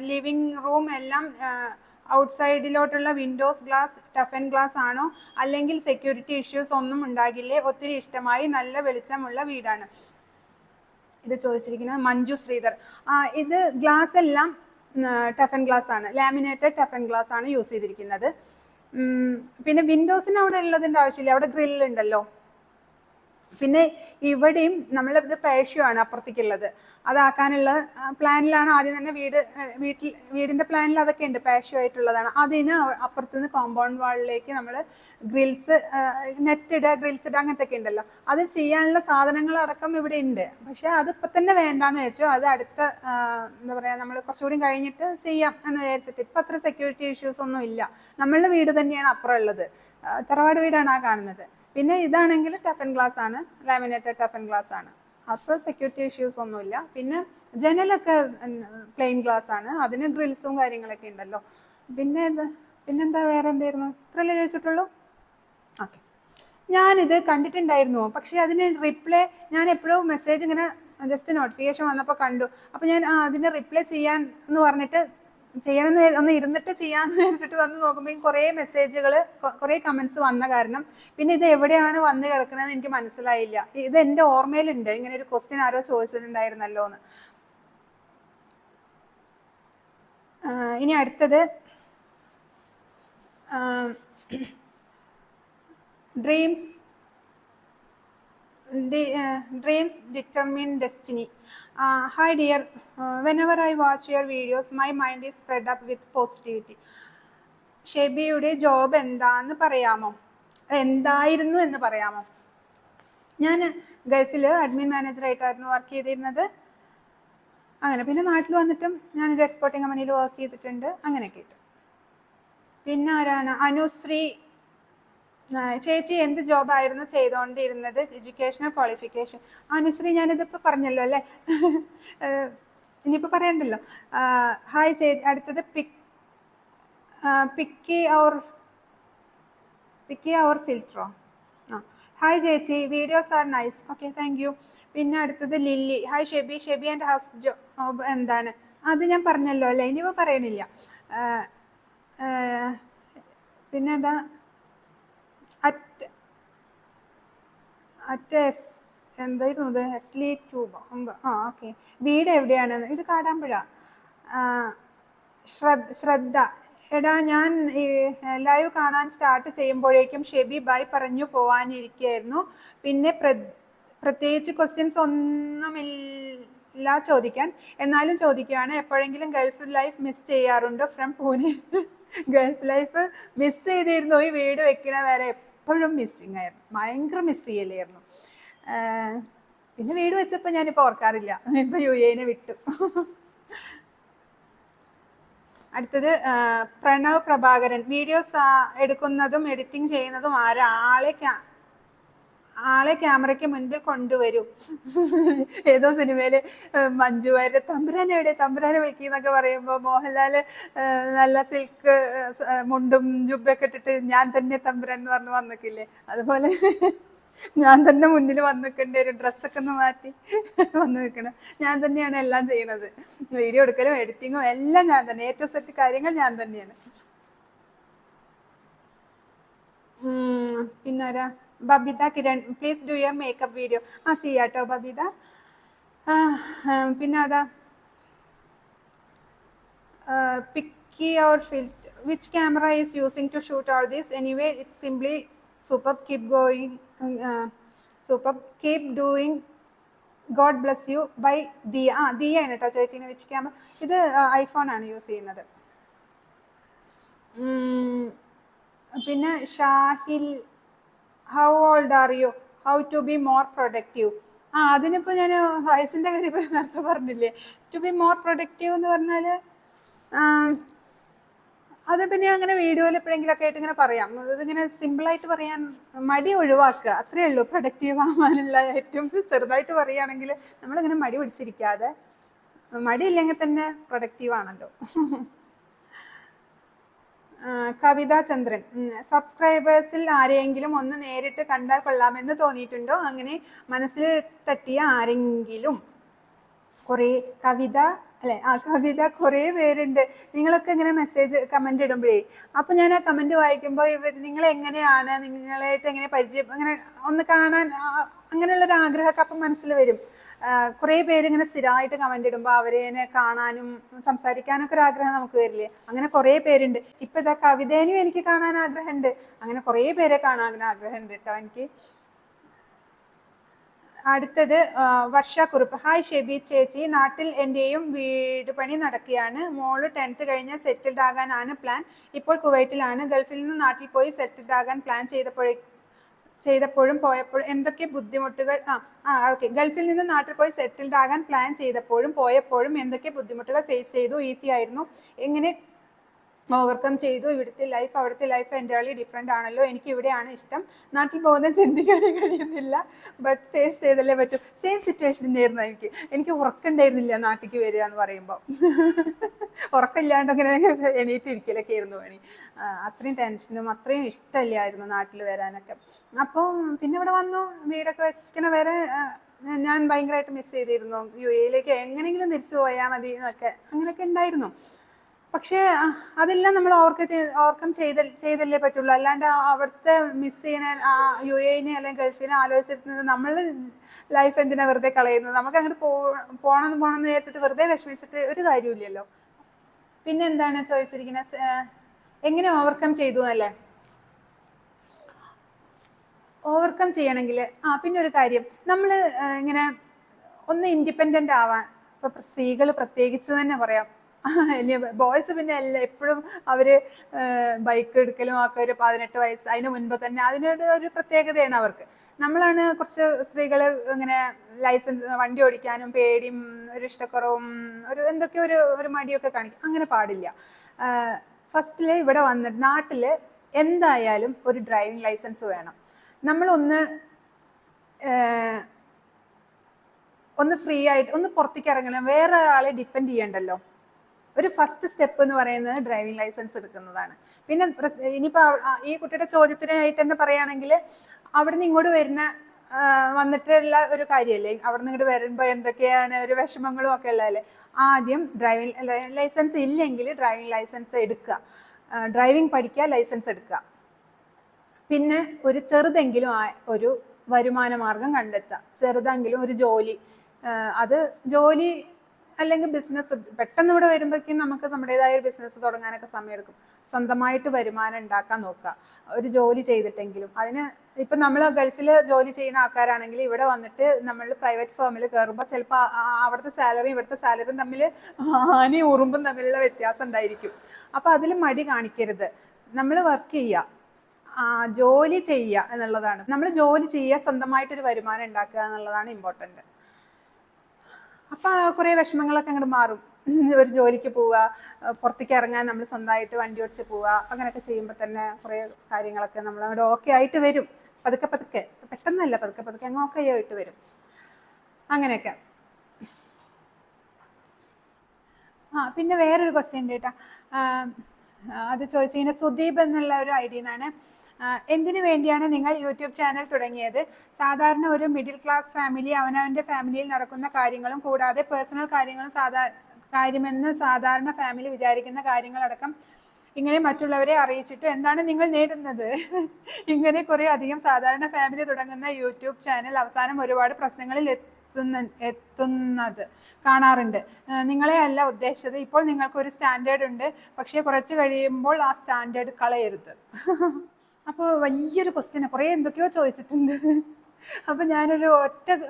living room എല്ലാം ഔട്ട്സൈഡിലോട്ടുള്ള വിൻഡോസ് ഗ്ലാസ് ടഫൻ ഗ്ലാസ് ആണോ? അല്ലെങ്കിൽ സെക്യൂരിറ്റി ഇഷ്യൂസ് ഒന്നും ഉണ്ടാകില്ലേ? ഒത്തിരി ഇഷ്ടമായി, നല്ല വെളിച്ചമുള്ള വീടാണ്. ഇത് ചോദിച്ചിരിക്കുന്നത് മഞ്ജു ശ്രീധർ. ഇത് ഗ്ലാസ് എല്ലാം ടഫൻ ഗ്ലാസ് ആണ്, ലാമിനേറ്റഡ് ടഫൻ ഗ്ലാസ് ആണ് യൂസ് ചെയ്തിരിക്കുന്നത്. പിന്നെ വിൻഡോസിന് അവിടെ ഉള്ളതിൻ്റെ ആവശ്യമില്ല, അവിടെ ഗ്രില്ലുണ്ടല്ലോ. പിന്നെ ഇവിടെയും നമ്മളിത് പാഷ്യോ ആണ് അപ്പുറത്തേക്കുള്ളത്, അതാക്കാനുള്ള പ്ലാനിലാണ്. ആദ്യം തന്നെ വീടിൻ്റെ പ്ലാനിൽ അതൊക്കെ ഉണ്ട്, പാഷ്യോ ആയിട്ടുള്ളതാണ്. അതിന് അപ്പുറത്തുനിന്ന് കോമ്പൗണ്ട് വാളിലേക്ക് നമ്മൾ ഗ്രിൽസ്, നെറ്റ് ഇടുക, ഗ്രിൽസ് ഇടുക, അങ്ങനത്തെ ഒക്കെ ഉണ്ടല്ലോ. അത് ചെയ്യാനുള്ള സാധനങ്ങളടക്കം ഇവിടെ ഉണ്ട്. പക്ഷെ അതിപ്പോൾ തന്നെ വേണ്ടാന്ന് വെച്ചു, അത് അടുത്ത എന്താ പറയുക, നമ്മൾ കുറച്ചുകൂടി കഴിഞ്ഞിട്ട് ചെയ്യാം എന്ന് വിചാരിച്ചിട്ട്. ഇപ്പം അത്ര സെക്യൂരിറ്റി ഇഷ്യൂസ് ഒന്നും ഇല്ല. നമ്മളുടെ വീട് തന്നെയാണ് അപ്പുറം ഉള്ളത്, തറവാട് വീടാണ് ആ കാണുന്നത്. പിന്നെ ഇതാണെങ്കിൽ ടഫൻ ഗ്ലാസ് ആണ്, ലാമിനേറ്റഡ് ടഫൻ ഗ്ലാസ് ആണ്, അപ്പോൾ സെക്യൂരിറ്റി ഇഷ്യൂസ് ഒന്നുമില്ല. പിന്നെ ജനലൊക്കെ പ്ലെയിൻ ഗ്ലാസ് ആണ്, അതിന് ഗ്രിൽസും കാര്യങ്ങളൊക്കെ ഉണ്ടല്ലോ. പിന്നെന്താ വേറെ എന്തായിരുന്നു, ഇത്രയല്ലേ ചോദിച്ചിട്ടുള്ളൂ? ഓക്കെ, ഞാനിത് കണ്ടിട്ടുണ്ടായിരുന്നു, പക്ഷേ അതിന് റിപ്ലൈ ഞാൻ എപ്പോഴും മെസ്സേജ് ഇങ്ങനെ ജസ്റ്റ് നോട്ടിഫിക്കേഷൻ വന്നപ്പോൾ കണ്ടു. അപ്പോൾ ഞാൻ അതിന് റിപ്ലൈ ചെയ്യാൻ എന്ന് പറഞ്ഞിട്ട് ചെയ്യണമെന്ന് ഒന്ന് ഇരുന്നിട്ട് ചെയ്യാമെന്ന് വിചാരിച്ചിട്ട് വന്ന് നോക്കുമ്പോൾ കുറേ മെസ്സേജുകൾ, കുറേ കമൻസ് വന്ന കാരണം പിന്നെ ഇത് എവിടെയാണ് വന്ന് കിടക്കണമെന്ന് എനിക്ക് മനസ്സിലായില്ല. ഇത് എൻ്റെ ഓർമ്മയിലുണ്ട്, ഇങ്ങനെ ഒരു ക്വസ്റ്റ്യൻ ആരോ ചോദിച്ചിട്ടുണ്ടായിരുന്നല്ലോ എന്ന്. ഇനി അടുത്തത് dreams determine destiny. Hi dear, whenever I watch your videos my mind is spread up with positivity. ഷെബിയുടെ ജോബ് എന്താന്ന് പറയാമോ, എന്തായിരുന്നു എന്ന് പറയാമോ? ഞാൻ ഗൾഫിൽ അഡ്മിൻ മാനേജറായിട്ടായിരുന്നു വർക്ക് ചെയ്തിരുന്നത്. അങ്ങനെ പിന്നെ നാട്ടിൽ വന്നിട്ടും ഞാനൊരു എക്സ്പോർട്ടിംഗ് കമ്പനിയിൽ വർക്ക് ചെയ്തിട്ടുണ്ട്, അങ്ങനെയൊക്കെ ഇട്ടു. പിന്നെ ആരാണ്, അനുശ്രീ ചേച്ചി എന്ത് ജോബായിരുന്നു ചെയ്തുകൊണ്ടിരുന്നത്, എഡ്യൂക്കേഷണൽ ക്വാളിഫിക്കേഷൻ? അനുശ്രീ ഞാനിതിപ്പോൾ പറഞ്ഞല്ലോ അല്ലേ, ഇനിയിപ്പോൾ പറയണ്ടല്ലോ. ഹായ് ചേച്ചി. അടുത്തത് പിക്കി അവർ ഫിൽറ്ററോ? ഹായ് ചേച്ചി, videos are nice. Okay, thank you. പിന്നെ അടുത്തത് Lily. Hi Shebi and his job എന്താണ്? അത് ഞാൻ പറഞ്ഞല്ലോ അല്ലേ, ഇനിയിപ്പോൾ പറയണില്ല. പിന്നെ എന്താ, എന്തായിരുന്നു ഇത്, എസ്ലി ട്യൂബ്. ഓക്കെ, വീട് എവിടെയാണെന്ന്? ഇത് കാടാമ്പുഴ. ശ്രദ്ധ. എടാ ഞാൻ ലൈവ് കാണാൻ സ്റ്റാർട്ട് ചെയ്യുമ്പോഴേക്കും ഷെബി ബൈ പറഞ്ഞു പോവാനിരിക്കുകയായിരുന്നു. പിന്നെ പ്രത്യേകിച്ച് ക്വസ്റ്റ്യൻസ് ഒന്നുമില്ല ചോദിക്കാൻ, എന്നാലും ചോദിക്കുകയാണ്, എപ്പോഴെങ്കിലും ഗൾഫ് ലൈഫ് മിസ് ചെയ്യാറുണ്ടോ? From Pune. Gulf life miss ചെയ്തിരുന്നു, ഈ വീട് വെക്കണ വരെ എപ്പോഴും മിസ്സിങ് ആയിരുന്നു, ഭയങ്കര മിസ് ചെയ്യലായിരുന്നു. പിന്നെ വീട് വെച്ചപ്പോൾ ഞാനിപ്പോൾ ഓർക്കാറില്ല, ഇപ്പം UAE വിട്ടു. അടുത്തത് പ്രണവ് പ്രഭാകരൻ. വീഡിയോസ് എടുക്കുന്നതും എഡിറ്റിംഗ് ചെയ്യുന്നതും ആരാ? ആളെ ക്യാമറയ്ക്ക് മുൻപിൽ കൊണ്ടുവരൂ. ഏതോ സിനിമയിൽ മഞ്ജു വാര്യർ തമ്പുരാനെ വെക്കുന്നൊക്കെ പറയുമ്പോൾ മോഹൻലാൽ നല്ല സിൽക്ക് മുണ്ടും ജുബൊക്കെ ഇട്ടിട്ട് ഞാൻ തന്നെ തമ്പുരാൻ എന്ന് പറഞ്ഞ് വന്നിക്കില്ലേ, അതുപോലെ ഞാൻ തന്നെ മുന്നിൽ വന്ന് നിൽക്കേണ്ടി വരും, ഡ്രസ്സൊക്കെ ഒന്ന് മാറ്റി വന്ന് നിൽക്കണം. ഞാൻ തന്നെയാണ് എല്ലാം ചെയ്യണത്, വീഡിയോ എടുക്കലും എഡിറ്റിങ്ങും എല്ലാം ഞാൻ തന്നെ, A to Z കാര്യങ്ങൾ ഞാൻ തന്നെയാണ്. പിന്നെ ആരാ, Babitha Kiran. Please do your makeup video. ചെയ്യാട്ടോ ബബിത. പിന്നെ അതാ, picky or filter. Which camera is using to shoot all this? Anyway it's simply super, keep going, super, keep doing, God bless you. Bye Diya. Diya ആണ് കേട്ടോ ചോദിച്ചിങ്ങനെ വിച്ച് ക്യാമറ. ഇത് ഐഫോണാണ് use ചെയ്യുന്നത്. പിന്നെ Shahil, how old are you, how to be more productive? അതിനിപ്പോൾ ഞാൻ വയസ്സിൻ്റെ കാര്യം ഇപ്പോൾ നേരത്തെ പറഞ്ഞില്ലേ. ടു ബി മോർ പ്രൊഡക്റ്റീവ് എന്ന് പറഞ്ഞാൽ അത് പിന്നെ അങ്ങനെ വീഡിയോയിൽ എപ്പോഴെങ്കിലുമൊക്കെ ആയിട്ട് ഇങ്ങനെ പറയാം. ഇതിങ്ങനെ സിമ്പിളായിട്ട് പറയാൻ, മടി ഒഴിവാക്കുക, അത്രയേ ഉള്ളൂ. പ്രൊഡക്റ്റീവ് ആവാനുള്ള ഏറ്റവും ചെറുതായിട്ട് പറയുകയാണെങ്കിൽ നമ്മളിങ്ങനെ മടി പിടിച്ചിരിക്കാതെ, മടി ഇല്ലെങ്കിൽ തന്നെ പ്രൊഡക്റ്റീവ് ആണല്ലോ. കവിത ചന്ദ്രൻ. സബ്സ്ക്രൈബേഴ്സിൽ ആരെയെങ്കിലും ഒന്ന് നേരിട്ട് കണ്ടാൽ കൊള്ളാമെന്ന് തോന്നിയിട്ടുണ്ടോ? അങ്ങനെ മനസ്സിൽ തട്ടിയ ആരെങ്കിലും? കുറേ കവിത അല്ലേ, കവിത കുറേ പേരുണ്ട്. നിങ്ങളൊക്കെ ഇങ്ങനെ മെസ്സേജ് കമൻറ്റ് ഇടുമ്പോഴേ, അപ്പോൾ ഞാൻ ആ കമൻറ്റ് വായിക്കുമ്പോൾ നിങ്ങളായിട്ട് എങ്ങനെ പരിചയം, അങ്ങനെ ഒന്ന് കാണാൻ അങ്ങനെയുള്ളൊരു ആഗ്രഹമൊക്കെ അപ്പം മനസ്സിൽ വരും. കുറേ പേര് ഇങ്ങനെ സ്ഥിരമായിട്ട് കമന്റ് ഇടുമ്പോൾ അവരെ കാണാനും സംസാരിക്കാനൊക്കെ ഒരു ആഗ്രഹം നമുക്ക് വരില്ലേ? അങ്ങനെ കുറേ പേരുണ്ട്. ഇപ്പൊ ഇതാ കവിതേനും എനിക്ക് കാണാൻ ആഗ്രഹമുണ്ട്. അങ്ങനെ കുറേ പേരെ കാണാൻ ആഗ്രഹമുണ്ട് കേട്ടോ എനിക്ക്. അടുത്തത് വർഷക്കുറിപ്പ്. ഹായ് ഷെബി ചേച്ചി, നാട്ടിൽ എൻ്റെയും വീട് പണി നടക്കുകയാണ്. മോള് 10th കഴിഞ്ഞ് സെറ്റിൽഡ് ആകാനാണ് പ്ലാൻ. ഇപ്പോൾ കുവൈറ്റിലാണ്. ഗൾഫിൽ നിന്ന് നാട്ടിൽ പോയി സെറ്റിൽഡ് ആകാൻ പ്ലാൻ ചെയ്തപ്പോഴും പോയപ്പോഴും എന്തൊക്കെ ബുദ്ധിമുട്ടുകൾ ഓക്കെ ഗൾഫിൽ നിന്ന് നാട്ടിൽ പോയി സെറ്റിൽഡ് ആകാൻ പ്ലാൻ ചെയ്തപ്പോഴും പോയപ്പോഴും എന്തൊക്കെ ബുദ്ധിമുട്ടുകൾ ഫേസ് ചെയ്തു? ഈസി ആയിരുന്നു? എങ്ങനെ ഓവർകം ചെയ്തു? ഇവിടുത്തെ ലൈഫ് അവിടുത്തെ ലൈഫ് എൻ്റയർലി ഡിഫറെൻ്റ് ആണല്ലോ. എനിക്ക് ഇവിടെയാണ് ഇഷ്ടം. നാട്ടിൽ പോകുന്നത് ചിന്തിക്കാനേ കഴിയുന്നില്ല. ബട്ട് ഫേസ് ചെയ്തല്ലേ പറ്റൂ. സെയിം സിറ്റുവേഷൻ തന്നെയായിരുന്നു എനിക്ക് ഉറക്കമുണ്ടായിരുന്നില്ല നാട്ടിലേക്ക് വരിക എന്ന് പറയുമ്പോൾ. ഉറക്കമില്ലാണ്ട് അങ്ങനെ എണീറ്റിരിക്കലൊക്കെ ആയിരുന്നു പണി. അത്രയും ടെൻഷനും അത്രയും ഇഷ്ടമില്ലായിരുന്നു നാട്ടിൽ വരാനൊക്കെ. അപ്പോൾ പിന്നെ ഇവിടെ വന്നു വീടൊക്കെ വെക്കണ വരെ ഞാൻ ഭയങ്കരമായിട്ട് മിസ് ചെയ്തിരുന്നു. UAE എങ്ങനെയെങ്കിലും തിരിച്ചു പോയാൽ മതി എന്നൊക്കെ അങ്ങനെയൊക്കെ ഉണ്ടായിരുന്നു. പക്ഷേ അതെല്ലാം നമ്മൾ ഓവർകം ചെയ്തല്ലേ പറ്റുള്ളൂ. അല്ലാണ്ട് അവിടുത്തെ മിസ് ചെയ്യണ UAE അല്ലെങ്കിൽ ഗൾഫിനെ ആലോചിച്ചിരുന്നത് നമ്മൾ ലൈഫ് എന്തിനാ വെറുതെ കളയുന്നത്? നമുക്ക് അങ്ങോട്ട് പോകണമെന്ന് വിചാരിച്ചിട്ട് വെറുതെ വിഷമിച്ചിട്ട് ഒരു കാര്യമില്ലല്ലോ. പിന്നെ എന്താണ് ചോദിച്ചിരിക്കുന്നത്? എങ്ങനെ ഓവർകം ചെയ്തു എന്നല്ലേ? ഓവർകം ചെയ്യണമെങ്കിൽ പിന്നെ ഒരു കാര്യം, നമ്മൾ ഇങ്ങനെ ഒന്ന് ഇൻഡിപെൻഡൻ്റ് ആവാൻ, ഇപ്പോൾ സ്ത്രീകൾ പ്രത്യേകിച്ച് തന്നെ പറയാം. ഇനി ബോയ്സ് പിന്നെ എപ്പോഴും അവർ ബൈക്ക് എടുക്കലും ഒക്കെ ഒരു 18 വയസ്സ് അതിന് മുൻപ് തന്നെ ഒരു പ്രത്യേകതയാണ് അവർക്ക്. നമ്മളാണ് കുറച്ച് സ്ത്രീകൾ ഇങ്ങനെ ലൈസൻസ് വണ്ടി ഓടിക്കാനും പേടിയും ഒരു ഇഷ്ടക്കുറവും എന്തൊക്കെയോ ഒരു മടിയൊക്കെ കാണിക്കും. അങ്ങനെ പാടില്ല. ഫസ്റ്റിൽ ഇവിടെ വന്നിട്ട് നാട്ടിൽ എന്തായാലും ഒരു ഡ്രൈവിംഗ് ലൈസൻസ് വേണം. നമ്മളൊന്ന് ഫ്രീ ആയിട്ട് ഒന്ന് പുറത്തേക്ക് ഇറങ്ങണം, വേറെ ഒരാളെ ഡിപ്പെൻഡ് ചെയ്യണ്ടല്ലോ. ഒരു ഫസ്റ്റ് സ്റ്റെപ്പ് എന്ന് പറയുന്നത് ഡ്രൈവിംഗ് ലൈസൻസ് എടുക്കുന്നതാണ്. പിന്നെ ഇനിയിപ്പോൾ ഈ കുട്ടിയുടെ ചോദ്യത്തിനായിട്ട് തന്നെ പറയുകയാണെങ്കിൽ അവിടെ നിന്ന് ഇങ്ങോട്ട് വന്നിട്ടുള്ള ഒരു കാര്യമല്ലേ, അവിടെ നിന്ന് ഇങ്ങോട്ട് വരുമ്പോൾ എന്തൊക്കെയാണ് ഒരു വിഷമങ്ങളും ഒക്കെ ഉള്ളതല്ലേ. ആദ്യം ഡ്രൈവിംഗ് ലൈസൻസ് ഇല്ലെങ്കിൽ ഡ്രൈവിംഗ് ലൈസൻസ് എടുക്കുക, ഡ്രൈവിംഗ് പഠിക്കുക, ലൈസൻസ് എടുക്കുക. പിന്നെ ഒരു ചെറുതെങ്കിലും ഒരു വരുമാന മാർഗം കണ്ടെത്തുക. ചെറുതെങ്കിലും ഒരു ജോലി, അത് ജോലി അല്ലെങ്കിൽ ബിസിനസ്. പെട്ടെന്ന് ഇവിടെ വരുമ്പോഴേക്കും നമുക്ക് നമ്മുടേതായ ഒരു ബിസിനസ് തുടങ്ങാനൊക്കെ സമയമെടുക്കും. സ്വന്തമായിട്ട് വരുമാനം ഉണ്ടാക്കാൻ നോക്കുക, ഒരു ജോലി ചെയ്തിട്ടെങ്കിലും. അതിന് ഇപ്പം നമ്മൾ ഗൾഫിൽ ജോലി ചെയ്യുന്ന ആൾക്കാരാണെങ്കിൽ ഇവിടെ വന്നിട്ട് നമ്മൾ പ്രൈവറ്റ് ഫേമിൽ കയറുമ്പോൾ ചിലപ്പോൾ അവിടുത്തെ സാലറിയും ഇവിടുത്തെ സാലറിയും തമ്മിൽ ആനയും ഉറുമ്പും തമ്മിലുള്ള വ്യത്യാസം ഉണ്ടായിരിക്കും. അപ്പോൾ അതിൽ മടി കാണിക്കരുത്. നമ്മൾ വർക്ക് ചെയ്യുക, ജോലി ചെയ്യുക എന്നുള്ളതാണ്. നമ്മൾ ജോലി ചെയ്യുക, സ്വന്തമായിട്ടൊരു വരുമാനം ഉണ്ടാക്കുക എന്നുള്ളതാണ് ഇമ്പോർട്ടൻറ്റ്. അപ്പോൾ കുറേ വിഷമങ്ങളൊക്കെ അങ്ങോട്ട് മാറും. ഒരു ജോലിക്ക് പോവുക, പുറത്തേക്ക് ഇറങ്ങാൻ നമ്മൾ സ്വന്തമായിട്ട് വണ്ടി ഓടിച്ച് പോവുക, അങ്ങനെയൊക്കെ ചെയ്യുമ്പോൾ തന്നെ കുറേ കാര്യങ്ങളൊക്കെ നമ്മൾ അങ്ങോട്ട് ഓക്കെ ആയിട്ട് വരും. പതുക്കെ പതുക്കെ, പെട്ടെന്നല്ല, പതുക്കെ പതുക്കെ അങ്ങ് ഓക്കെ ആയിട്ട് വരും. അങ്ങനെയൊക്കെ. പിന്നെ വേറൊരു ക്വസ്റ്റ്യൻ ഉണ്ട് കേട്ടോ. അത് ചോദിച്ചു കഴിഞ്ഞാൽ സുദീപ് എന്നുള്ള ഒരു ഐഡിയിൽ നിന്നാണ്. എന്തിനു വേണ്ടിയാണ് നിങ്ങൾ യൂട്യൂബ് ചാനൽ തുടങ്ങിയത്? സാധാരണ ഒരു മിഡിൽ ക്ലാസ് ഫാമിലി അവനവൻ്റെ ഫാമിലിയിൽ നടക്കുന്ന കാര്യങ്ങളും കൂടാതെ പേഴ്സണൽ കാര്യങ്ങളും കാര്യമെന്ന് സാധാരണ ഫാമിലി വിചാരിക്കുന്ന കാര്യങ്ങളടക്കം ഇങ്ങനെ മറ്റുള്ളവരെ അറിയിച്ചിട്ട് എന്താണ് നിങ്ങൾ നേടുന്നത്? ഇങ്ങനെ കുറേ അധികം സാധാരണ ഫാമിലി തുടങ്ങുന്ന യൂട്യൂബ് ചാനൽ അവസാനം ഒരുപാട് പ്രശ്നങ്ങളിൽ എത്തുന്നത് കാണാറുണ്ട്. നിങ്ങളെ അല്ല ഉദ്ദേശിച്ചത്. ഇപ്പോൾ നിങ്ങൾക്കൊരു സ്റ്റാൻഡേർഡ് ഉണ്ട്, പക്ഷേ കുറച്ച് കഴിയുമ്പോൾ ആ സ്റ്റാൻഡേർഡ് കളയരുത്. അപ്പോൾ വലിയൊരു ക്വസ്റ്റ്യൻ, കുറേ എന്തൊക്കെയോ ചോദിച്ചിട്ടുണ്ട്. അപ്പോൾ ഞാനൊരു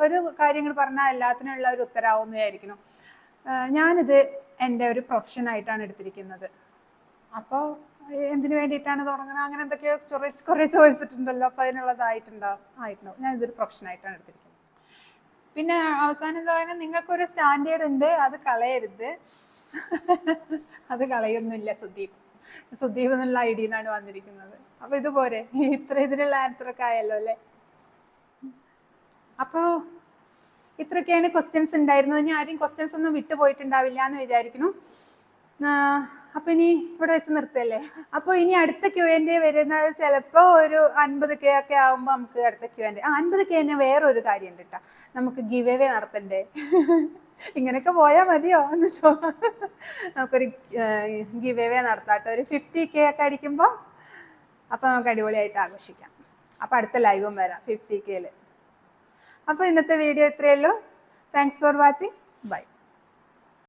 ഒരു കാര്യങ്ങൾ പറഞ്ഞാൽ എല്ലാത്തിനുള്ള ഒരു ഉത്തരവാകുമെന്ന് വിചാരിക്കണം. ഞാനിത് എൻ്റെ ഒരു പ്രൊഫഷനായിട്ടാണ് എടുത്തിരിക്കുന്നത്. അപ്പോൾ എന്തിനു വേണ്ടിയിട്ടാണ് തുടങ്ങുന്നത് അങ്ങനെ എന്തൊക്കെയോ കുറേ ചോദിച്ചിട്ടുണ്ടല്ലോ. അപ്പോൾ ആയിട്ടുണ്ടാവും. ഞാനിതൊരു പ്രൊഫഷനായിട്ടാണ് എടുത്തിരിക്കുന്നത്. പിന്നെ അവസാനം എന്താ പറയുന്നത്, നിങ്ങൾക്കൊരു സ്റ്റാൻഡേർഡ് ഉണ്ട്, അത് കളയരുത്. അത് കളയൊന്നുമില്ല സുദീപ് എന്നുള്ള ഐഡിയിൽ നിന്നാണ് വന്നിരിക്കുന്നത്. അപ്പോൾ ഇതുപോലെ ഇതിനുള്ള ആൻസറൊക്കെ ആയല്ലോ അല്ലേ. അപ്പോൾ ഇത്രയൊക്കെയാണ് ക്വസ്റ്റ്യൻസ് ഉണ്ടായിരുന്നത്. ഇനി ആരും ക്വസ്റ്റ്യൻസ് ഒന്നും വിട്ടുപോയിട്ടുണ്ടാവില്ല എന്ന് വിചാരിക്കുന്നു. അപ്പോൾ ഇനി ഇവിടെ വെച്ച് നിർത്തല്ലേ. അപ്പോൾ ഇനി അടുത്ത Q&A വരുന്നത് ചിലപ്പോൾ ഒരു 50K ഒക്കെ ആകുമ്പോൾ നമുക്ക് അടുത്ത Q&A. 50K തന്നെ വേറൊരു കാര്യം ഉണ്ട് കേട്ടോ, നമുക്ക് ഗിവ് അവേ നടത്തണ്ടേ. ഇങ്ങനെയൊക്കെ പോയാൽ മതിയോ എന്ന് നമുക്കൊരു ഗിവ് അവേ നടത്താട്ടോ. ഒരു 50K ഒക്കെ അടിക്കുമ്പോൾ അപ്പോൾ നമുക്ക് അടിപൊളിയായിട്ട് ആഘോഷിക്കാം. അപ്പോൾ അടുത്ത ലൈവും വരാം 50Kയിൽ. അപ്പോൾ ഇന്നത്തെ വീഡിയോ ഇത്രയേ ഉള്ളൂ. Thanks for watching. ബൈ.